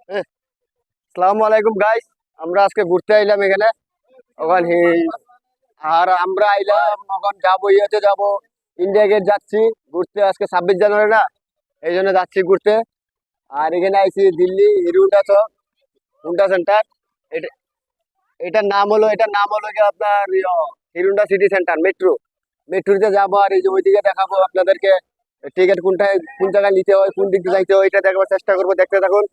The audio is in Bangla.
আসসালামু আলাইকুম গাইস। আমরা আজকে ঘুরতে আইলাম এখানে ওখানে। আর আমরা আইলাম ওখানে যাবো ইয়েতে যাবো, ইন্ডিয়া গেট যাচ্ছি ঘুরতে। আজকে 26 জানুয়ারি না, এই জন্য যাচ্ছি ঘুরতে। আর এখানে আইছি দিল্লি হিরো হুন্ডা সেন্টার। এটা এটার নাম হলো কি আপনার হিরুন্ডা সিটি সেন্টার মেট্রোতে যাবো। আর এই যে ওইদিকে দেখাবো আপনাদেরকে টিকিট কোন জায়গায় নিতে হয়, কোন দিক দিয়ে যাইতে হয়, এটা দেখাবার চেষ্টা করবো। দেখতে থাকুন।